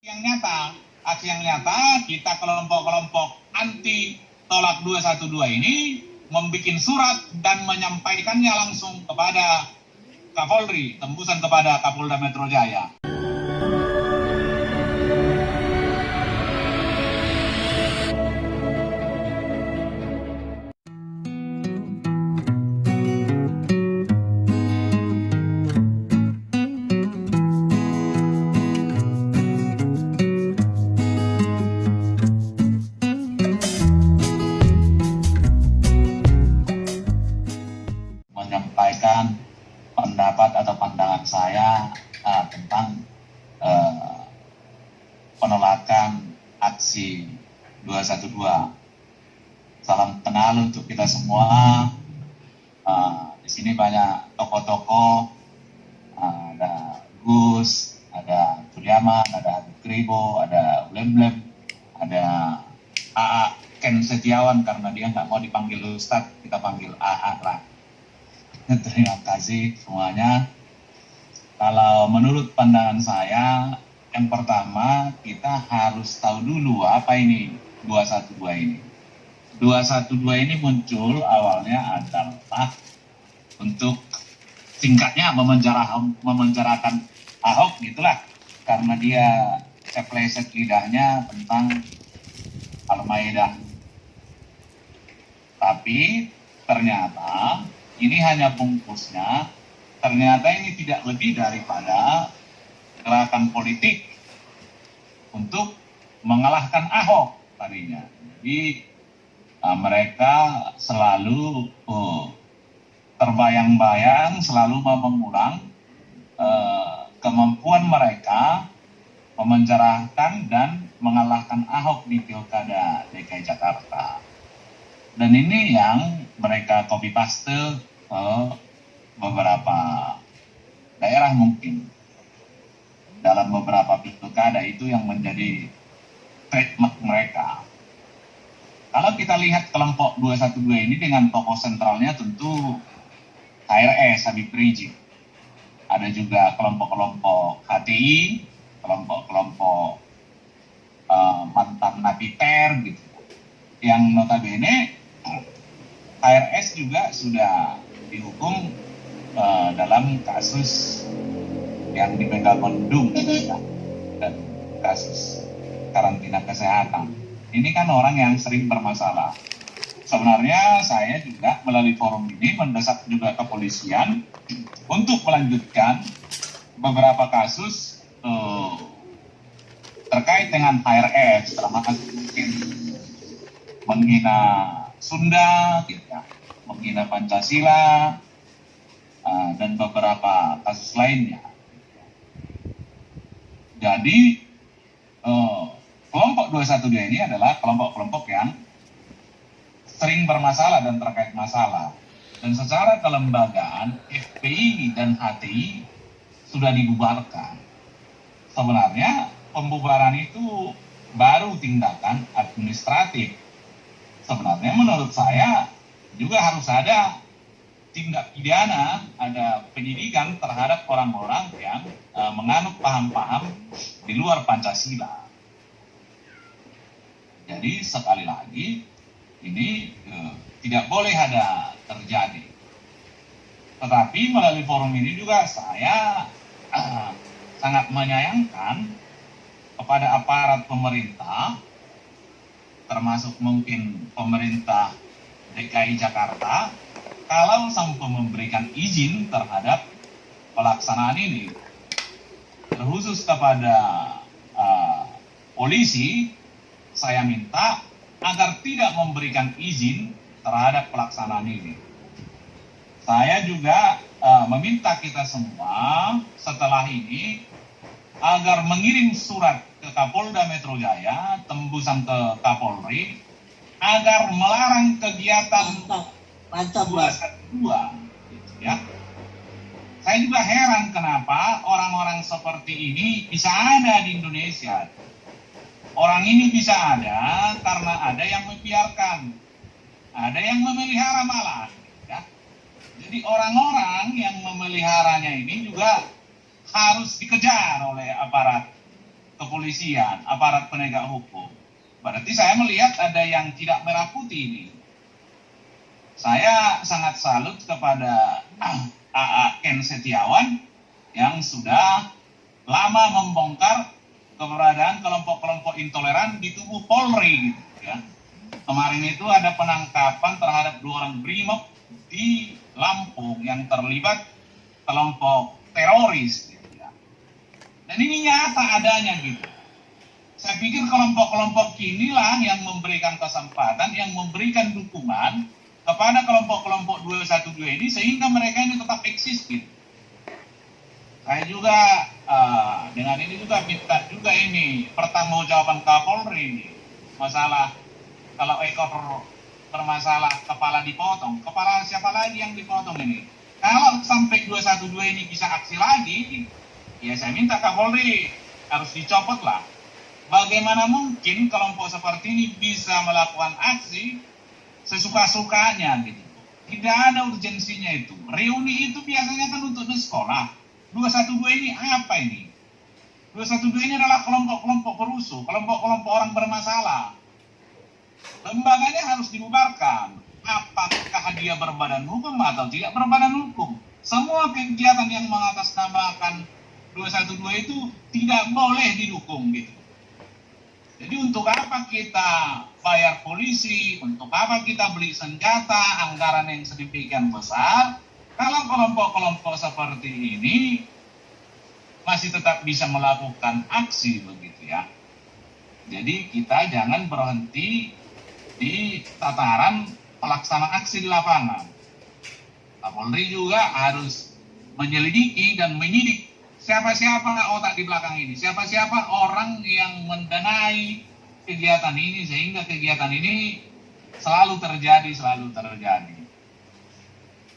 Yang nyata, aksi yang nyata, kita kelompok-kelompok anti tolak 212 ini membuat surat dan menyampaikannya langsung kepada Kapolri, tembusan kepada Kapolda Metro Jaya. Menyampaikan pendapat atau pandangan saya tentang penolakan aksi 212. Salam kenal untuk kita semua. Di sini banyak tokoh-tokoh, ada Gus, ada Tuliaman, ada Kribo, ada Blem-Blem, ada AA Ken Setiawan, karena dia nggak mau dipanggil Ustadz, kita panggil AA lah. Terima kasih semuanya. Kalau menurut pandangan saya, yang pertama kita harus tahu dulu apa ini 212 ini. 212 ini muncul awalnya adalah untuk singkatnya memenjarakan Ahok gitulah, karena dia kepleset lidahnya tentang Al-Maidah. Tapi ternyata ini hanya bungkusnya, ternyata ini tidak lebih daripada gerakan politik untuk mengalahkan Ahok tadinya. Jadi mereka selalu terbayang-bayang, selalu mengulang kemampuan mereka memenjarakan dan mengalahkan Ahok di Pilkada DKI Jakarta. Dan ini yang mereka copy paste ke beberapa daerah mungkin. Dalam beberapa pilkada itu yang menjadi trademark mereka. Kalau kita lihat kelompok 212 ini dengan tokoh sentralnya tentu HRS, Habib Rizik. Ada juga kelompok-kelompok HTI, kelompok-kelompok mantan napiter gitu. Yang notabene HRS juga sudah dihukum dalam kasus yang di Megamendung dan kasus karantina kesehatan. Ini kan orang yang sering bermasalah. Sebenarnya saya juga melalui forum ini mendesak juga kepolisian untuk melanjutkan beberapa kasus terkait dengan HRS, termasuk mungkin menghina Sunda, gitu ya, menghina Pancasila, dan beberapa kasus lainnya. Jadi kelompok 212 ini adalah kelompok-kelompok yang sering bermasalah dan terkait masalah. Dan secara kelembagaan FPI dan HTI sudah dibubarkan. Sebenarnya pembubaran itu baru tindakan administratif. Sebenarnya menurut saya juga harus ada tindak pidana, ada penyidikan terhadap orang-orang yang menganut paham-paham di luar Pancasila. Jadi sekali lagi ini tidak boleh ada terjadi. Tetapi melalui forum ini juga saya sangat menyayangkan kepada aparat pemerintah, termasuk mungkin pemerintah DKI Jakarta, kalau sampai memberikan izin terhadap pelaksanaan ini, terkhusus kepada polisi, saya minta agar tidak memberikan izin terhadap pelaksanaan ini. Saya juga meminta kita semua setelah ini agar mengirim surat ke Kapolda Metro Jaya, tembusan ke Kapolri, agar melarang kegiatan 212. Ya. Saya juga heran kenapa orang-orang seperti ini bisa ada di Indonesia. Orang ini bisa ada karena ada yang membiarkan, ada yang memelihara malah. Ya. Jadi orang-orang yang memeliharanya ini juga harus dikejar oleh aparat kepolisian, aparat penegak hukum. Berarti saya melihat ada yang tidak merah putih ini. Saya sangat salut kepada AA Ken Setiawan yang sudah lama membongkar keberadaan kelompok-kelompok intoleran di tubuh Polri gitu ya. Kemarin itu ada penangkapan terhadap 2 orang BRIMOB di Lampung yang terlibat kelompok teroris gitu ya. Dan ini nyata adanya gitu. Saya pikir kelompok-kelompok inilah yang memberikan kesempatan, yang memberikan dukungan kepada kelompok-kelompok 212 ini sehingga mereka ini tetap eksis gitu. Saya juga dengan ini juga minta juga ini pertanggungjawaban Kapolri ini. Masalah kalau ekor bermasalah kepala dipotong, kepala siapa lagi yang dipotong ini? Kalau sampai 212 ini bisa aksi lagi, ya saya minta Kapolri harus dicopot lah. Bagaimana mungkin kelompok seperti ini bisa melakukan aksi sesuka-sukanya gitu. Tidak ada urgensinya itu. Reuni itu biasanya kan untuk di sekolah. 212 ini apa ini? 212 ini adalah kelompok-kelompok perusuh, kelompok-kelompok orang bermasalah. Lembaganya harus dibubarkan. Apakah dia berbadan hukum atau tidak berbadan hukum? Semua kegiatan yang mengatasnamakan 212 itu tidak boleh didukung gitu. Jadi untuk apa kita bayar polisi, untuk apa kita beli senjata, anggaran yang sedemikian besar, kalau kelompok-kelompok seperti ini masih tetap bisa melakukan aksi begitu ya. Jadi kita jangan berhenti di tataran pelaksanaan aksi di lapangan. Kapolri juga harus menyelidiki dan menyidik siapa-siapa otak di belakang ini, siapa-siapa orang yang mendanai kegiatan ini sehingga kegiatan ini selalu terjadi.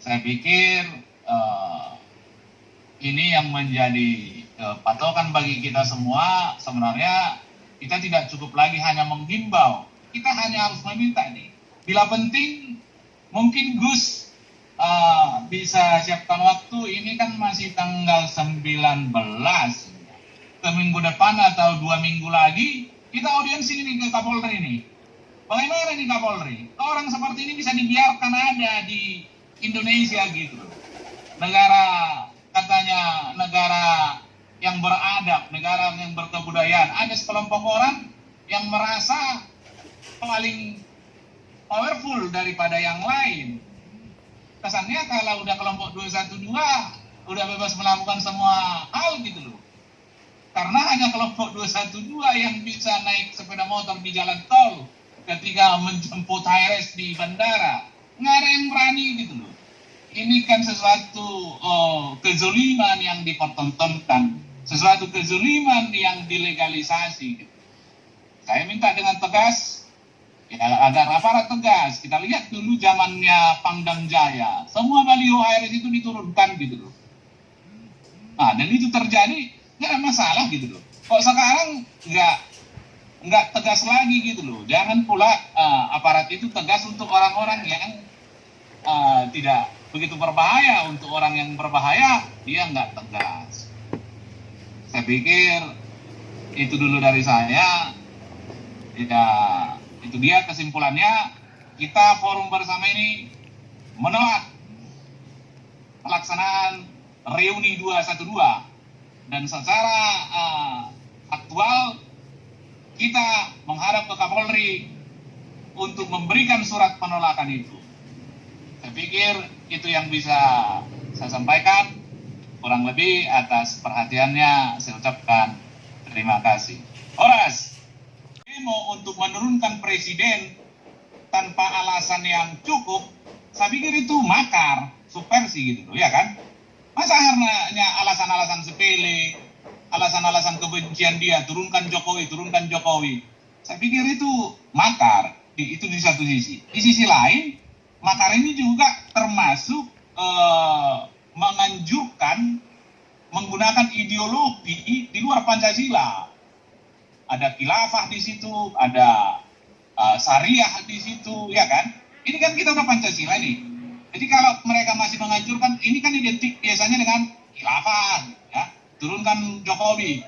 Saya pikir ini yang menjadi patokan bagi kita semua. Sebenarnya kita tidak cukup lagi hanya menghimbau, kita hanya harus meminta nih. Bila penting, mungkin Gus bisa siapkan waktu, ini kan masih tanggal 19, ke minggu depan atau 2 minggu lagi, kita audiensi ini ke Kapolri ini. Bagaimana nih Kapolri? Orang seperti ini bisa dibiarkan ada di Indonesia gitu. Negara, katanya negara yang beradab, negara yang berkebudayaan. Ada sekelompok orang yang merasa paling powerful daripada yang lain. Kesannya kalau udah kelompok 212 udah bebas melakukan semua hal gitu loh. Karena hanya kelompok 212 yang bisa naik sepeda motor di jalan tol ketika menjemput HRS di bandara. Nggak ada yang berani gitu loh. Ini kan sesuatu kezoliman yang dipertontonkan, sesuatu kezoliman yang dilegalisasi gitu. Saya minta dengan tegas, ya, agar aparat tegas. Kita lihat dulu zamannya Pangdam Jaya, semua baliho HRS itu diturunkan gitu loh. Nah, dan itu terjadi nggak ada masalah gitu loh. Kok sekarang nggak tegas lagi gitu loh. Jangan pula aparat itu tegas untuk orang-orang yang tidak begitu berbahaya. Untuk orang yang berbahaya dia nggak tegas. Saya pikir itu dulu dari saya. Ya, itu dia kesimpulannya. Kita forum bersama ini menolak pelaksanaan reuni 212 dan secara aktual kita menghadap ke Kapolri untuk memberikan surat penolakan itu. Saya pikir itu yang bisa saya sampaikan. Kurang lebih atas perhatiannya saya ucapkan terima kasih. Horas, demo untuk menurunkan presiden tanpa alasan yang cukup, saya pikir itu makar, subversi gitu loh, ya kan? Masa hanya alasan-alasan sepele, alasan-alasan kebencian dia, turunkan Jokowi. Saya pikir itu makar, itu di satu sisi. Di sisi lain, makar ini juga termasuk menganjurkan menggunakan ideologi di luar Pancasila. Ada khilafah di situ, ada syariah di situ, ya kan? Ini kan kita udah Pancasila nih. Jadi kalau mereka masih menganjurkan, ini kan identik biasanya dengan khilafah, ya, turunkan Jokowi.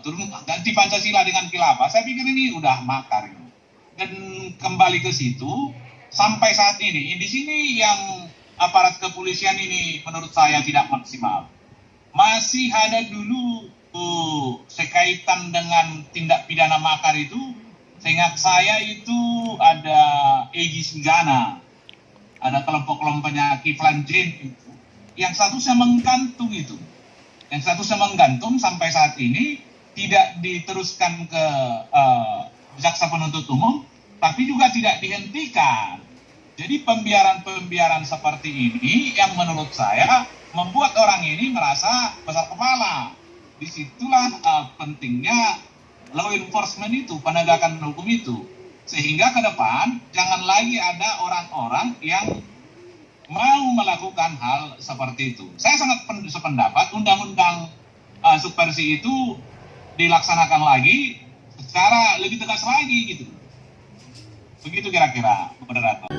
turun ganti Pancasila dengan khilafah, saya pikir ini udah makar. Dan kembali ke situ, sampai saat ini, di sini yang aparat kepolisian ini menurut saya tidak maksimal. Masih ada dulu sekaitan dengan tindak pidana makar itu, seingat saya itu ada Egy Sujana, ada kelompok-kelompoknya Kiflan Zain itu, yang statusnya menggantung itu. Yang statusnya menggantung sampai saat ini tidak diteruskan ke jaksa penuntut umum, tapi juga tidak dihentikan. Jadi pembiaran-pembiaran seperti ini yang menurut saya membuat orang ini merasa besar kepala. Disitulah pentingnya law enforcement itu, penegakan hukum itu. Sehingga ke depan jangan lagi ada orang-orang yang mau melakukan hal seperti itu. Saya sangat sependapat undang-undang subversi itu dilaksanakan lagi secara lebih tegas lagi gitu. Begitu kira-kira, moderator.